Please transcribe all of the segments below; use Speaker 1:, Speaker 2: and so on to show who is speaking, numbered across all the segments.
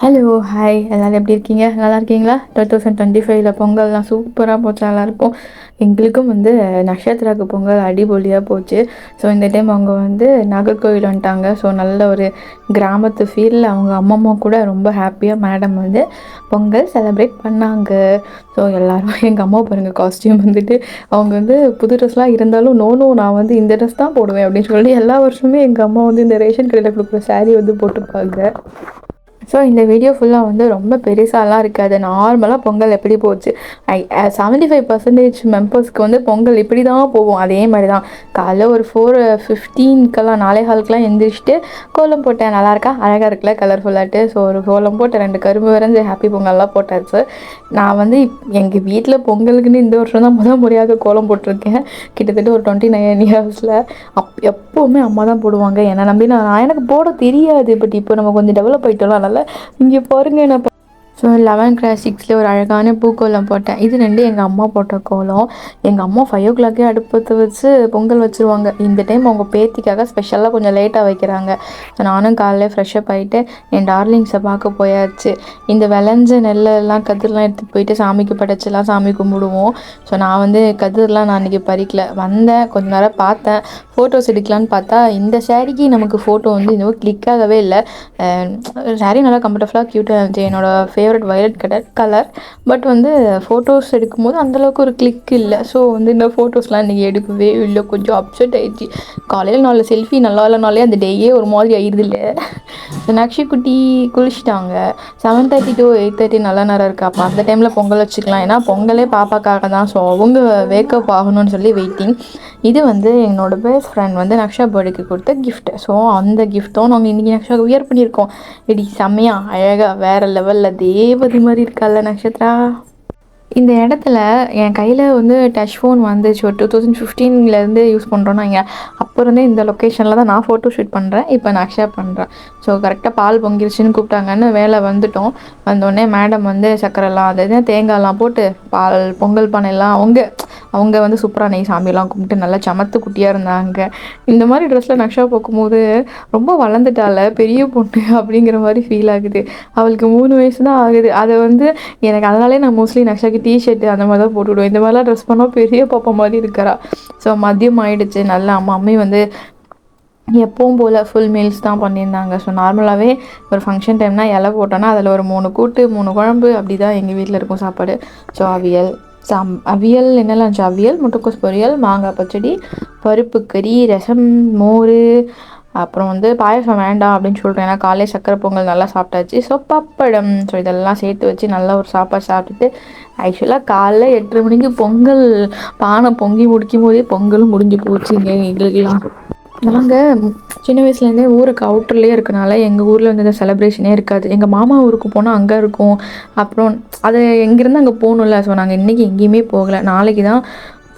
Speaker 1: Hello, hi எல்லோரும் எப்படி இருக்கீங்க? நல்லா இருக்கீங்களா? 2025 பொங்கல்லாம் சூப்பராக போச்சு எல்லாருக்கும். எங்களுக்கும் நக்ஷத்ராவுக்கு பொங்கல் அடிபொலியாக போச்சு. ஸோ இந்த டைம் அவங்க நாகர்கோவில் வந்துட்டாங்க. ஸோ நல்ல ஒரு கிராமத்து ஃபீலில் அவங்க அம்மம்மா கூட ரொம்ப ஹாப்பியாக மேடம் பொங்கல் செலிப்ரேட் பண்ணாங்க. ஸோ எல்லோரும் எங்கள் அம்மா பாருங்கள், காஸ்டியூம் அவங்க புது ட்ரெஸ்லாம் இருந்தாலும் நான் இந்த ட்ரெஸ் தான் போடுவேன் அப்படின்னு சொல்லி எல்லா வருஷமே எங்கள் அம்மா இந்த ரேஷன் கடையில் கொடுக்குற சாரீ போட்டுப்பாங்க. ஸோ இந்த வீடியோ ஃபுல்லாக ரொம்ப பெருசாலாம் இருக்காது. நார்மலாக பொங்கல் எப்படி போச்சு, 75% மெம்பர்ஸ்க்கு பொங்கல் இப்படி தான் போகும். அதே மாதிரி தான் காலைல ஒரு 4:15 4:15 எந்திரிச்சிட்டு கோலம் போட்டேன். நல்லாயிருக்கா, அழகாக இருக்குல்ல, கலர்ஃபுல்லாகிட்டு. ஸோ ஒரு கோலம் போட்டு 2 கரும்பு வரைஞ்சி ஹாப்பி பொங்கல்லாம் போட்டாச்சு. நான் எங்கள் வீட்டில் பொங்கலுக்குன்னு இந்த வருஷம் தான் முறையாக கோலம் போட்டிருக்கேன். கிட்டத்தட்ட ஒரு 29 இயர்ஸில். எப்போவுமே அம்மா தான் போடுவாங்க. என்னை நம்பி எனக்கு போட தெரியாது. பட் இப்போ நம்ம கொஞ்சம் டெவலப் ஆகிட்டோம். அதனால் இங்கே பாருங்கள், நான் 11 கிளாஸ் 6ல் ஒரு அழகான பூக்கோலம் போட்டேன். இது 2 எங்கள் அம்மா போட்ட கோலம். எங்கள் அம்மா 5 o'clock அடுப்பத்தை வச்சு பொங்கல் வச்சுருவாங்க. இந்த டைம் அவங்க பேத்திக்காக ஸ்பெஷலாக கொஞ்சம் லேட்டாக வைக்கிறாங்க. ஸோ நானும் காலையில் ஃப்ரெஷ்ஷப் ஆகிட்டு என் டார்லிங்ஸை பார்க்க போயாச்சு. இந்த விளைஞ்ச நெல்லெல்லாம் கதிரெலாம் எடுத்துகிட்டு போயிட்டு சாமிக்கு படைச்செல்லாம் சாமி கும்பிடுவோம். ஸோ நான் கதிரெலாம் நான் அன்றைக்கி பறிக்கல. வந்தேன், கொஞ்ச நேரம் பார்த்தேன், ஃபோட்டோஸ் எடுக்கலான்னு பார்த்தா இந்த சாரீக்கு நமக்கு ஃபோட்டோ இன்னும் கிளிக்காகவே இல்லை. சாரீ நல்லா கம்ஃபர்டபுளாக க்யூட்டாக இருந்துச்சு. என்னோடய favourite violet colour. But photos எடுக்கும்போது அந்தளவுக்கு ஒரு கிளிக் இல்லை. ஸோ இந்த ஃபோட்டோஸ்லாம் இன்றைக்கி எடுக்கவே இல்லை. கொஞ்சம் அப்செட் ஆகிடுச்சு. காலையில் 4 செல்ஃபி நல்லா இல்லைனாலே அந்த டேயே ஒரு மாதிரி ஆயிடுது இல்லை. நக்ஷி குட்டி குளிச்சுட்டாங்க. 7:30 to 8:30 நல்ல நேரம் இருக்குது. அப்போ அந்த டைமில் பொங்கல் வச்சுக்கலாம். ஏன்னா பொங்கலே பாப்பாக்காக தான். ஸோ அவங்க வேக்கப் ஆகணும்னு சொல்லி வெயிட்டிங். இது என்னோடய பெஸ்ட் ஃப்ரெண்ட் நக்ஷா பர்த்டேக்கு கொடுத்த கிஃப்ட். ஸோ அந்த கிஃப்ட் தான் நாங்கள் இன்றைக்கி நக்ஷாவுக்கு வியர் பண்ணியிருக்கோம். இப்படி செம்மையாக அழகாக வேறு லெவலில் தேவதை மாதிரி இருக்கால நக்ஷத்ரா. இந்த இடத்துல என் கையில் டச் ஃபோன் வந்துச்சு. ஒரு 2015 யூஸ் பண்ணுறோன்னா இங்கே அப்போ இருந்தே இந்த லொக்கேஷனில் தான் நான் ஃபோட்டோ ஷூட் பண்ணுறேன். இப்போ நான் அக்ஷாப் பண்ணுறேன். ஸோ கரெக்டாக பால் பொங்கிருச்சுன்னு கூப்பிட்டாங்கன்னு வேலை வந்துட்டோம். வந்தோடனே மேடம் சக்கரைலாம் அது தேங்காய்லாம் போட்டு பால் பொங்கல் பானையெல்லாம் அவங்க சூப்பராக நெய் சாமியெல்லாம் கும்பிட்டு நல்லா சமத்து குட்டியாக இருந்தாங்க. இந்த மாதிரி ட்ரெஸ்ஸில் நக்ஷா பார்க்கும்போது ரொம்ப வளர்ந்துட்டால, பெரிய பொண்ணு அப்படிங்கிற மாதிரி ஃபீல் ஆகுது. அவளுக்கு 3 வயசு தான் ஆகுது. அதை எனக்கு அதனாலே நான் மோஸ்ட்லி நக்ஷாக்கு டிஷர்ட்டு அந்த மாதிரி தான் போட்டுவிடுவேன். இந்த மாதிரிலாம் ட்ரெஸ் பண்ணால் பெரிய பாப்பா மாதிரி இருக்கிறா. ஸோ மதியம் ஆகிடுச்சு. நல்லா மம்மி எப்பவும் போல் ஃபுல் மீல்ஸ் தான் பண்ணியிருந்தாங்க. ஸோ நார்மலாகவே ஒரு ஃபங்க்ஷன் டைம்னால் இலை போட்டோன்னா அதில் ஒரு 3 கூட்டு 3 குழம்பு அப்படி தான் எங்கள் வீட்டில் இருக்கும் சாப்பாடு. ஸோ அவியல் என்னெல்லாம் இருந்துச்சு, அவியல், முட்டைக்கோஸ் பொரியல், மாங்காய் பச்சடி, பருப்பு கறி, ரசம், மோர், அப்புறம் பாயசம் வேண்டாம் அப்படின்னு சொல்கிறேன். ஏன்னா காலையில் சக்கரை பொங்கல் நல்லா சாப்பிட்டாச்சு. ஸோ பப்படம். ஸோ இதெல்லாம் சேர்த்து வச்சு நல்லா ஒரு சாப்பாடு சாப்பிட்டுட்டு ஆக்சுவலாக காலைல 8:30 மணிக்கு பொங்கல் பானை பொங்கி முடிக்கும் போதே பொங்கலும் முடிஞ்சு போச்சுங்க எங்களுக்கெல்லாம். நாங்கள் சின்ன வயசுலேருந்தே ஊருக்கு அவுட்டர்லேயே இருக்கனால எங்கள் ஊரில் இந்த செலிப்ரேஷனே இருக்காது. எங்கள் மாமா ஊருக்கு போனால் அங்கே இருக்கும். அப்புறம் அது எங்கேருந்து அங்கே போகணும்ல. ஸோ நாங்கள் இன்றைக்கி எங்கேயுமே போகலை. நாளைக்கு தான்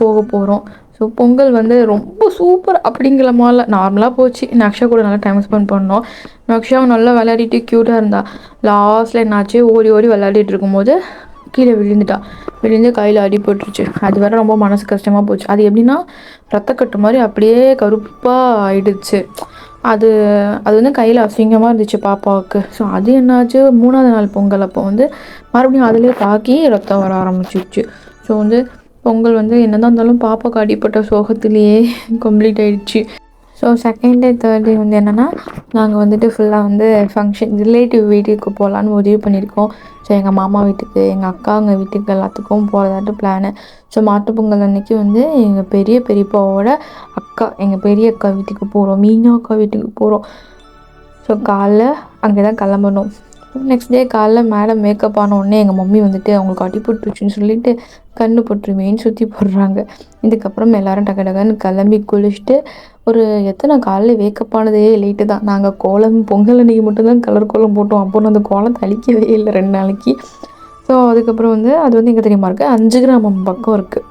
Speaker 1: போக போகிறோம். ஸோ பொங்கல் ரொம்ப சூப்பர் அப்படிங்கிற மாதிரில நார்மலாக போச்சு. நக்ஷா கூட நல்லா டைம் ஸ்பெண்ட் பண்ணோம். நக்ஷாவும் நல்லா விளையாடிட்டு க்யூட்டாக இருந்தா. லாஸ்ட்டில் என்னாச்சு, ஓடி ஓடி விளையாடிட்டு இருக்கும்போது கீழே விழுந்து கையில் அடிபட்டுருச்சு. அது வேறு ரொம்ப மனசு கஷ்டமாக போச்சு. அது எப்படின்னா ரத்தக்கட்டு மாதிரி அப்படியே கருப்பாக ஆயிடுச்சு. அது கையில் அசிங்கமாக இருந்துச்சு பாப்பாவுக்கு. ஸோ அது என்னாச்சு, 3ஆவது நாள் பொங்கல் அப்போ மறுபடியும் அதிலே தாக்கி ரத்தம் வர ஆரம்பிச்சிடுச்சு. ஸோ பொங்கல் என்ன தான் இருந்தாலும் பாப்பாவுக்கு அடிப்பட்ட சோகத்திலேயே கம்ப்ளீட் ஆகிடுச்சு. So second day third day என்னென்னா நாங்கள் ஃபுல்லாக ஃபங்க்ஷன் ரிலேட்டிவ் வீட்டுக்கு போகலான்னு முடிவு பண்ணியிருக்கோம். ஸோ எங்கள் மாமா வீட்டுக்கு, எங்கள் அக்காங்க வீட்டுக்கு எல்லாத்துக்கும் போகிறதாட்டு பிளானு. ஸோ மாட்டுப்பொங்கல் அன்றைக்கி எங்கள் பெரியப்பாவோட அக்கா, எங்கள் பெரிய அக்கா வீட்டுக்கு போகிறோம். மீனா அக்கா வீட்டுக்கு போகிறோம். ஸோ காலைல அங்கே தான் கிளம்பணும். நெக்ஸ்ட் டே காலைல மேடம் மேக்கப் ஆன உடனே எங்கள் மம்மி அவங்களுக்கு அடிபட்டுருச்சுன்னு சொல்லிட்டு கண்ணு போட்டுருமேன்னு சுற்றி போடுறாங்க. இதுக்கப்புறம் எல்லோரும் டக்குன்னு கிளம்பி குளிச்சுட்டு ஒரு காலைல வேக்கப் ஆனதே லேட்டு தான். நாங்கள் பொங்கல் அன்றைக்கி மட்டும்தான் கலர் கோலம் போட்டோம். அப்போ அந்த கோலம் தளிக்கவே இல்லை 2 நாளைக்கு. ஸோ அதுக்கப்புறம் அது எங்கே தெரியுமா இருக்குது, 5 கிராமம் பக்கம் இருக்குது.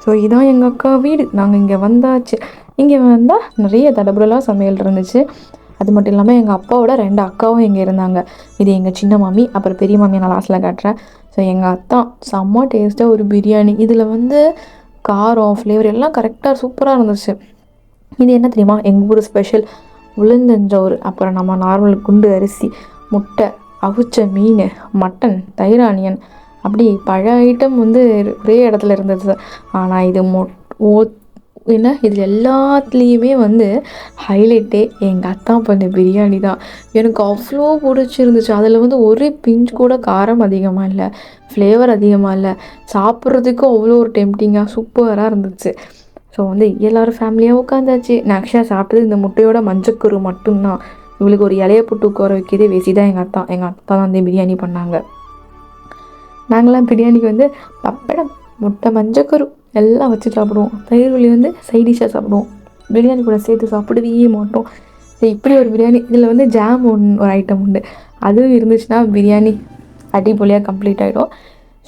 Speaker 1: ஸோ இதான் எங்கள் அக்கா வீடு. நாங்கள் இங்கே வந்தாச்சு. இங்கே வந்தால் நிறைய தடபுடலாக சமையல் இருந்துச்சு. அது மட்டும் இல்லாமல் எங்கள் அப்பாவோட 2 அக்காவும் இங்கே இருந்தாங்க. இது எங்கள் சின்ன மாமி, அப்புறம் பெரிய மாமியை நான் லாஸ்ட்டில் காட்டுறேன். ஸோ எங்கள் அத்தா செம்ம டேஸ்ட்டாக ஒரு பிரியாணி. இதில் காரம் ஃப்ளேவர் எல்லாம் கரெக்டாக சூப்பராக இருந்துச்சு. இது என்ன தெரியுமா, எங்கள் ஊர் ஸ்பெஷல் உளுந்தஞ்சோறு, அப்புறம் நம்ம நார்மல் குண்டு அரிசி, முட்டை, அவிச்ச மீன், மட்டன், தயிர் ஆனியன், அப்படி பல ஐட்டம் வந்து ஒரே இடத்துல இருந்தது. ஆனால் இது ஏன்னா இது எல்லாத்துலேயுமே வந்து ஹைலைட்டே எங்கள் அத்தா பண்ண பிரியாணி தான். எனக்கு அவ்வளோ பிடிச்சிருந்துச்சு. அதில் வந்து ஒரு பிஞ்ச் கூட காரம் அதிகமாக இல்லை, ஃப்ளேவர் அதிகமாக இல்லை, சாப்பிட்றதுக்கும் அவ்வளோ ஒரு டெம்டிங்காக சூப்பராக இருந்துச்சு. ஸோ வந்து எல்லோரும் ஃபேமிலியாக உட்காந்தாச்சு. நக்ஷா சாப்பிட்டது இந்த முட்டையோட மஞ்சக்கரு மட்டும்தான். இவளுக்கு ஒரு இலைய போட்டு உட்கார வைக்கிறதே வேசி தான். எங்கள் அத்தா தான் வந்து பிரியாணி பண்ணாங்க. நாங்களாம் பிரியாணிக்கு வந்து பப்படம், முட்டை, மஞ்சக்கரு எல்லாம் வச்சு சாப்பிடுவோம். தயிர் வலி வந்து சைடிஷாக சாப்பிடுவோம். பிரியாணி கூட சேர்த்து சாப்பிடவே மாட்டோம். இப்படி ஒரு பிரியாணி. இதில் வந்து ஜாம் ஒரு ஐட்டம் உண்டு. அதுவும் இருந்துச்சுன்னா பிரியாணி அடிப்பொலியாக கம்ப்ளீட் ஆகிடும்.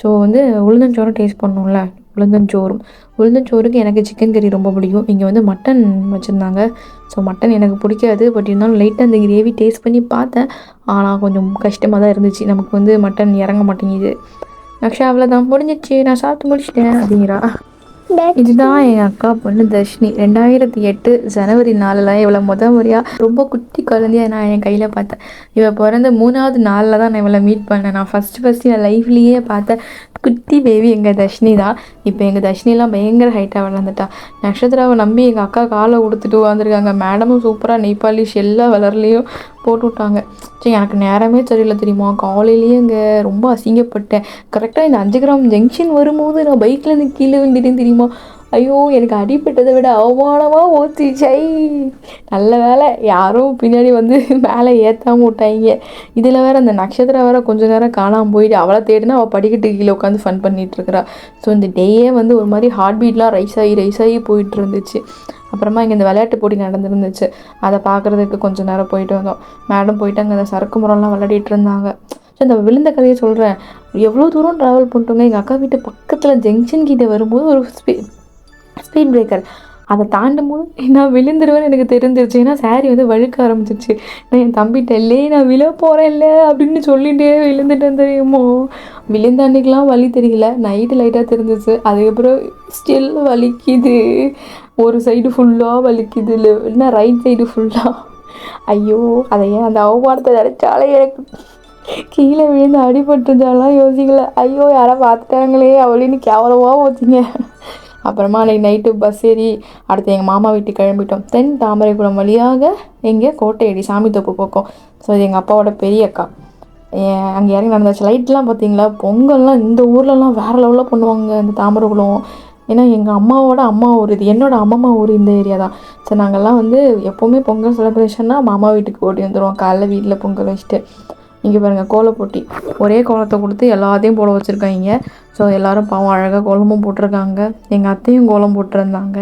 Speaker 1: ஸோ வந்து உளுந்தஞ்சோறும் டேஸ்ட் பண்ணணும்ல. உளுந்தஞ்சோறுக்கு எனக்கு சிக்கன் கறி ரொம்ப பிடிக்கும். இங்கே வந்து மட்டன் வச்சுருந்தாங்க. ஸோ மட்டன் எனக்கு பிடிக்காது. பட் இருந்தாலும் லைட்டாக அந்த கிரேவி டேஸ்ட் பண்ணி பார்த்தேன். ஆனால் கொஞ்சம் கஷ்டமாக தான் இருந்துச்சு. நமக்கு வந்து மட்டன் இறங்க மாட்டேங்குது. நக்ஷா அவ்வளோதான், முடிஞ்சிச்சு, நான் சாப்பிட்டு முடிச்சிட்டேன் அப்படிங்கிறா. இதுதான் எங்கள் அக்கா பொண்ணு தர்ஷினி. 2008 ஜனவரி 4 இவளை முறையாக ரொம்ப குட்டி குழந்தையாக நான் என் கையில் பார்த்தேன். இவள் பிறந்த 3வது நாளில் தான் நான் இவளை மீட் பண்ணேன். நான் ஃபஸ்ட்டு என் லைஃப்லேயே பார்த்தேன் குட்டி பேபி எங்கள் தர்ஷினி தான். இப்போ எங்கள் தர்ஷினிலாம் பயங்கர ஹைட்டாக வளர்ந்துட்டா. நட்சத்திராவை நம்பி எங்கள் அக்கா காலை கொடுத்துட்டு வந்திருக்காங்க. மேடமும் சூப்பராக நெய்பாலிஷ் எல்லா வளர்லையும் போட்டு விட்டாங்க. சரி, எனக்கு நேரமே தெரியல தெரியுமா. காலையிலேயே இங்கே ரொம்ப அசிங்கப்பட்டேன். கரெக்டாக இந்த 5 கிராம் ஜங்ஷன் வரும்போது நான் பைக்கில் இருந்து கீழே விழுந்துட்டேன் தெரியுமா. ஐயோ, எனக்கு அடிப்பட்டதை விட அவமானமாக ஓத்திச்சை. நல்ல வேலை யாரும் பின்னாடி வந்து மேலே ஏற்றாம விட்டாங்க. இதில் வேறு அந்த நட்சத்திரம் வேறு கொஞ்சம் நேரம் காணாமல் போயிட்டு அவளை தேடினா அவள் படிக்கட்டு கீழே உட்காந்து ஃபன் பண்ணிகிட்ருக்கிறா. ஸோ இந்த டேயே வந்து ஒரு மாதிரி ஹார்ட் பீட்லாம் ரைஸ் ஆகி போயிட்டு இருந்துச்சு. அப்புறமா இங்கே இந்த விளையாட்டு போட்டி நடந்துருந்துச்சு. அதை பார்க்குறதுக்கு கொஞ்சம் நேரம் போயிட்டு வந்தோம். மேடம் போயிட்டு அங்கே அந்த சரக்கு முறைலாம் விளையாடிட்டு இருந்தாங்க. ஸோ இந்த விழுந்த கதையை சொல்கிறேன். எவ்வளோ தூரம் ட்ராவல் பண்ணிட்டோங்க. எங்கள் அக்கா வீட்டு பக்கத்தில் ஜங்ஷன் கிட்டே வரும்போது ஒரு ஸ்பீட் பிரேக்கர், அதை தாண்டும் போது நான் விழுந்துருவேன்னு எனக்கு தெரிஞ்சிருச்சு. ஏன்னா சாரி வந்து வழுக்க ஆரம்பிச்சிருச்சு. நான் என் தம்பிகிட்ட இல்லையே நான் விழ போகிறேன்ல அப்படின்னு சொல்லிகிட்டே விழுந்துட்டேன் தெரியுமோ. விழுந்த அன்றைக்கெலாம் வலி தெரியல, நைட்டு லைட்டாக தெரிஞ்சிச்சு. அதுக்கப்புறம் ஸ்டில் வலிக்குது. ஒரு சைடு ஃபுல்லாக வலிக்குது, இல்லைன்னா ரைட் சைடு ஃபுல்லாக. ஐயோ, அதை ஏன் அந்த அவமானத்தை நினச்சாலே எனக்கு கீழே விழுந்து அடிபட்டுருந்தாலாம் யோசிக்கல. ஐயோ, யாரை பார்த்துட்டாங்களே அவளின்னு கேவலமாக ஓத்திங்க. அப்புறமா அன்றைக்கி நைட்டு பஸ் ஏறி அடுத்து எங்கள் மாமா வீட்டுக்கு கிளம்பிட்டோம். தென் தாமரைக்குளம் வழியாக எங்கே கோட்டையடி சாமித்தோப்பு பக்கம். ஸோ இது எங்கள் அப்பாவோட பெரிய அக்கா. அங்கே இறங்கி நடந்தாச்சு. லைட்லாம் பார்த்தீங்களா, பொங்கல்லாம் இந்த ஊர்லலாம் வேறு லெவலில் பண்ணுவாங்க இந்த தாமரைக்குளம். ஏன்னா எங்கள் அம்மாவோட அம்மா ஊர் இது, என்னோடய அம்மா ஊர் இந்த ஏரியா தான். ஸோ நாங்கள்லாம் வந்து எப்போவுமே பொங்கல் செலிப்ரேஷன்னா மாமா வீட்டுக்கு ஓட்டி வந்துடுவோம். காலைல வீட்டில் பொங்கல் வச்சுட்டு. இங்கே பாருங்கள், கோலம் போட்டி. ஒரே கோலத்தை கொடுத்து எல்லாத்தையும் போட வச்சுருக்காங்க. ஸோ எல்லோரும் பாவம் அழகாக கோலமும் போட்டிருக்காங்க. எங்கள் அத்தையும் கோலம் போட்டிருந்தாங்க.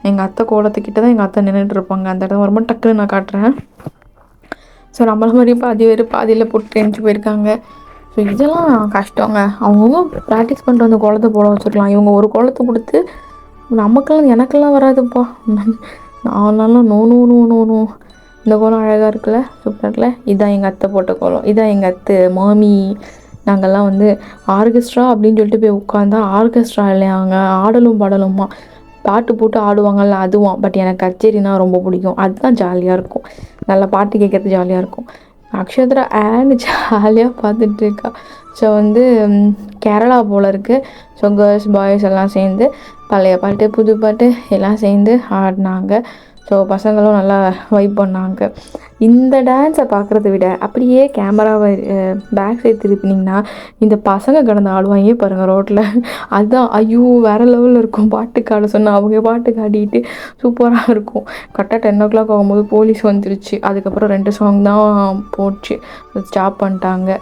Speaker 1: எங்கள் அத்தை கோலத்துக்கிட்ட தான் எங்கள் அத்தை நின்றுட்டு இருப்பாங்க. அந்த இடம் வரும்போது டக்குன்னு நான் காட்டுறேன். ஸோ நம்மள மாதிரி பாதியில் போட்டு எழுந்து போயிருக்காங்க. ஸோ இதெல்லாம் கஷ்டங்க. அவங்கவுங்க ப்ராக்டிஸ் பண்ணிட்டு வந்து கோலத்தை போட வச்சுருக்கலாம். இவங்க ஒரு கோலத்தை கொடுத்து எனக்கெல்லாம் வராதுப்பா. நான்லாம் no no no no no. இந்த கோலம் அழகாக இருக்குல்ல, சூப்பராக இருக்குல்ல. இதுதான் எங்கள் அத்தை போட்ட கோலம். இதான் எங்கள் அத்தை மாமி. நாங்கள்லாம் வந்து ஆர்கெஸ்ட்ரா அப்படின்னு சொல்லிட்டு போய் உட்காந்தா ஆர்கெஸ்ட்ரா இல்லையாங்க, ஆடலும் பாடலுமா பாட்டு போட்டு ஆடுவாங்கள்ல அதுவும். பட் எனக்கு கச்சேரினா ரொம்ப பிடிக்கும். அதுதான் ஜாலியாக இருக்கும். நல்லா பாட்டு கேட்குறது ஜாலியாக இருக்கும். நக்ஷத்ரா ஜாலியாக பார்த்துட்டு இருக்கா. ஸோ வந்து கேரளா போல் இருக்குது. ஸோ கேர்ள்ஸ் பாய்ஸ் எல்லாம் சேர்ந்து பழைய பாட்டு புது பாட்டு எல்லாம் சேர்ந்து ஆடினாங்க. ஸோ பசங்களும் நல்லா வைப் பண்ணாங்க. இந்த டான்ஸை பார்க்குறத விட அப்படியே கேமராவை பேக் சைடு திருப்பினிங்கன்னா இந்த பசங்க கடந்து ஆடுவாங்க பாருங்கள் ரோட்டில். அதுதான் ஐயோ வேறு லெவலில் இருக்கும். பாட்டுக்கு ஆட சொன்னால் அவங்க பாட்டுக்கு ஆடிட்டு சூப்பராக இருக்கும். கரெக்டாக 10 o'clock ஆகும்போது போலீஸ் வந்துருச்சு. அதுக்கப்புறம் 2 சாங் தான் போச்சு, ஸ்டாப் பண்ணிட்டாங்க.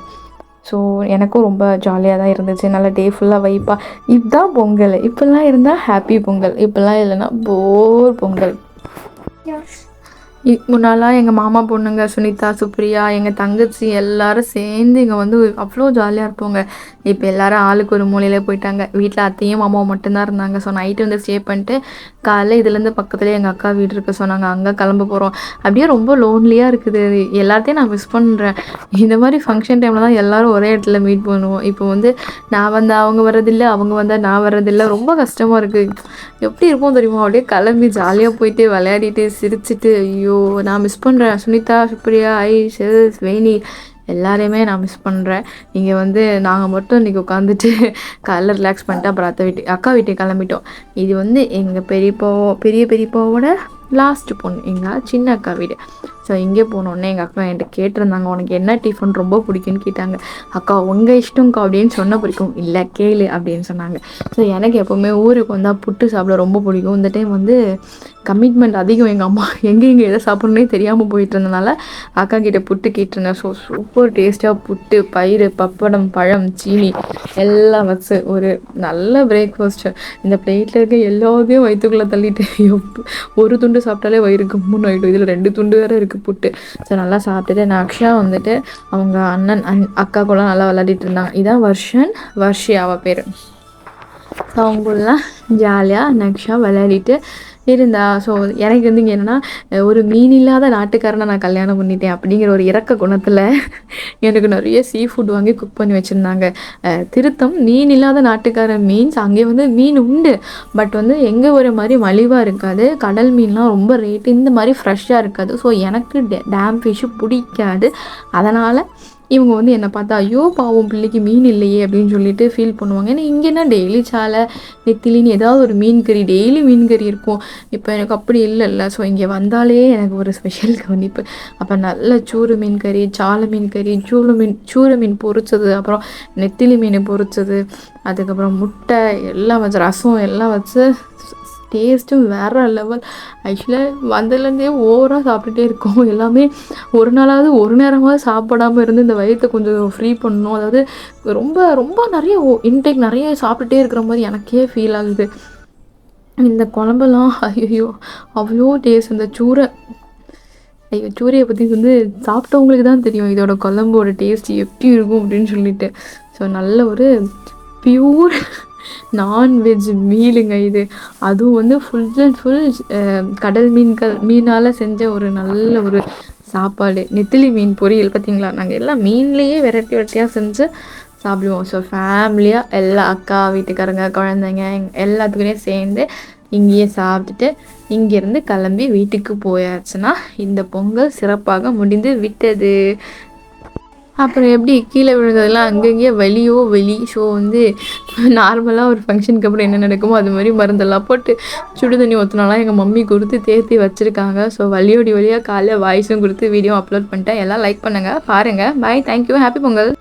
Speaker 1: ஸோ எனக்கும் ரொம்ப ஜாலியாக தான் இருந்துச்சு. நல்லா டே ஃபுல்லாக வைப்பாக. இதுதான் பொங்கல். இப்படிலாம் இருந்தால் ஹாப்பி பொங்கல், இப்படிலாம் இல்லைன்னா போர் பொங்கல். முன்னாலாம் எங்கள் மாமா பொண்ணுங்க சுனிதா, சுப்ரியா, எங்கள் தங்கச்சி எல்லாரும் சேர்ந்து இங்கே வந்து அவ்வளோ ஜாலியாக இருப்போங்க. இப்போ எல்லோரும் ஆளுக்கு ஒரு மூலையில் போயிட்டாங்க. வீட்டில் அத்தையும் மாமாவும் மட்டும்தான் இருந்தாங்க. ஸோ நைட்டு வந்து ஸ்டே பண்ணிட்டு காலைல இதுலேருந்து பக்கத்துலேயே எங்கள் அக்கா வீடு இருக்குது. ஸோ நாங்கள் அங்கே கிளம்ப போகிறோம். அப்படியே ரொம்ப லோன்லியாக இருக்குது. எல்லாத்தையும் நான் மிஸ் பண்ணுறேன். இந்த மாதிரி ஃபங்க்ஷன் டைமில் தான் எல்லோரும் ஒரே இடத்துல மீட் பண்ணுவோம். இப்போ வந்து நான் வந்தால் அவங்க வர்றதில்லை, அவங்க வந்தால் நான் வர்றதில்லை. ரொம்ப கஷ்டமாக இருக்குது. எப்படி இருக்கும் தெரியுமா, அப்படியே கிளம்பி ஜாலியாக போயிட்டு விளையாடிட்டு சிரிச்சிட்டு. ஐயோ, நான் மிஸ் பண்ணுறேன். சுனிதா, சுப்ரியா, ஐஷ், வேணி எல்லாரையுமே நான் மிஸ் பண்ணுறேன். இங்கே வந்து நாங்கள் மட்டும் இன்றைக்கி உட்காந்துட்டு காலைல ரிலாக்ஸ் பண்ணிட்டு அப்புறம் அக்கா வீட்டுக்கு கிளம்பிட்டோம். இது வந்து எங்கள் பெரிய பெரியப்பாவோட லாஸ்ட்டு பொண்ணு, எங்கள் சின்ன அக்கா வீடு. ஸோ இங்கே போனோடனே எங்கள் அக்கா என்கிட்ட கேட்டிருந்தாங்க, உனக்கு என்ன டிஃபன் ரொம்ப பிடிக்கும்னு கேட்டாங்க. அக்கா உங்கள் இஷ்டம்க்கா அப்படின்னு சொன்ன பிடிக்கும், இல்லை கேளு அப்படின்னு சொன்னாங்க. ஸோ எனக்கு எப்போவுமே ஊருக்கு வந்தால் புட்டு சாப்பிட ரொம்ப பிடிக்கும். இந்த டைம் வந்து கமிட்மெண்ட் அதிகம், எங்கள் அம்மா எங்கே எதை சாப்பிட்ணுன்னே தெரியாமல் போயிட்டு இருந்தனால அக்கா கிட்டே புட்டு கேட்டிருந்தேன். ஸோ சூப்பர் டேஸ்ட்டாக புட்டு, பயிறு, பப்படம், பழம், சீனி எல்லாம் வச்சு ஒரு நல்ல பிரேக்ஃபாஸ்ட்டு. இந்த பிளேட்டில் இருக்க எல்லாத்தையும் வயிற்றுக்குள்ளே தள்ளிட்டு ஒரு துண்டு சாப்பிட்டாலே வயிறு கம்முன்னு ஆகிடும். இதில் 2 துண்டு வேறு இருக்குது புட்டு. ஸோ நல்லா சாப்பிட்டுட்டு நான் அக்ஷா வந்துட்டு அவங்க அக்கா கூட நல்லா விளையாடிட்டு இருந்தாங்க. இதான் வர்ஷி அவள் பேர். ஸோ அவங்களெலாம் ஜாலியாக நக்ஷா விளையாடிட்டு இருந்தா. ஸோ எனக்கு வந்து இங்கே என்னென்னா, ஒரு மீன் இல்லாத நாட்டுக்காரனை நான் கல்யாணம் பண்ணிட்டேன் அப்படிங்கிற ஒரு இறக்க குணத்தில் எனக்கு நிறைய சீ ஃபுட் வாங்கி குக் பண்ணி வச்சுருந்தாங்க. திருத்தம், மீன் இல்லாத நாட்டுக்காரன் மீன்ஸ் அங்கே வந்து மீன் உண்டு, பட் வந்து எங்கே ஒரு மாதிரி மலிவாக இருக்காது. கடல் மீன்லாம் ரொம்ப ரேட்டு, இந்த மாதிரி ஃப்ரெஷ்ஷாக இருக்காது. ஸோ எனக்கு டேம் ஃபிஷ்ஷு பிடிக்காது. அதனால் இவங்க வந்து என்னை பார்த்தா ஐயோ பாவம் பிள்ளைக்கு மீன் இல்லையே அப்படின்னு சொல்லிட்டு ஃபீல் பண்ணுவாங்க. ஏன்னா இங்கேனா டெய்லி சாலை, நெத்திலின்னு ஏதாவது ஒரு மீன் கறி, டெய்லி மீன் கறி இருக்கும். இப்போ எனக்கு அப்படி இல்லைல்ல. ஸோ இங்கே வந்தாலே எனக்கு ஒரு ஸ்பெஷல் கவனிப்பு. அப்போ நல்ல சூறு மீன் கறி, சாலை மீன் கறி, சூறு மீன் பொரிச்சது, அப்புறம் நெத்திலி மீன் பொரிச்சது, அதுக்கப்புறம் முட்டை எல்லாம் வச்சு, ரசம் எல்லாம் வச்சு டேஸ்ட்டும் வேறு லெவல். ஆக்சுவலாக வந்ததுலேருந்தே ஓவராக சாப்பிட்டுட்டே இருக்கோம். எல்லாமே ஒரு நாளாவது ஒரு நேரமாவது சாப்பிடாமல் இருந்து இந்த வயிற்றை கொஞ்சம் ஃப்ரீ பண்ணணும். அதாவது ரொம்ப ரொம்ப நிறைய இன்டேக் நிறைய சாப்பிட்டுட்டே இருக்கிற மாதிரி எனக்கே ஃபீல் ஆகுது. இந்த குழம்பெல்லாம் ஐயோ அவ்வளோ டேஸ்ட். இந்த சூரையை பற்றி வந்து சாப்பிட்டவங்களுக்கு தான் தெரியும் இதோட குழம்போட டேஸ்ட் எப்படி இருக்கும் அப்படின்னு சொல்லிட்டு. ஸோ நல்ல ஒரு பியூர் நான்வெஜ் மீலுங்க இது. அதுவும் வந்து ஃபுல் அண்ட் ஃபுல் கடல் மீனால் செஞ்ச ஒரு நல்ல ஒரு சாப்பாடு. நெத்திலி மீன் பொரியல் பார்த்திங்களா, நாங்கள் எல்லாம் மீன்லேயே வெரைட்டியாக செஞ்சு சாப்பிடுவோம். ஸோ ஃபேமிலியாக எல்லா அக்கா வீட்டுக்காரங்க, குழந்தைங்க எல்லாத்துக்குமே சேர்ந்து இங்கேயே சாப்பிட்டுட்டு இங்கேருந்து கிளம்பி வீட்டுக்கு போயாச்சுன்னா இந்த பொங்கல் சிறப்பாக முடிந்து விட்டது. அப்புறம் எப்படி கீழே விழுந்ததெல்லாம் அங்கங்கேயே வலி. ஸோ வந்து நார்மலாக ஒரு ஃபங்க்ஷனுக்கு அப்புறம் என்ன நடக்குமோ அது மாதிரி மருந்தெல்லாம் போட்டு சுடு தண்ணி ஊற்றினாலாம் எங்கள் மம்மி கொடுத்து தேர்த்தி வச்சுருக்காங்க. ஸோ வலியாக காலையில் வாய்ஸும் கொடுத்து வீடியோ அப்லோட் பண்ணிட்டேன். எல்லாம் லைக் பண்ணுங்கள், பாருங்கள். பாய், தேங்க்யூ, ஹாப்பி பொங்கல்.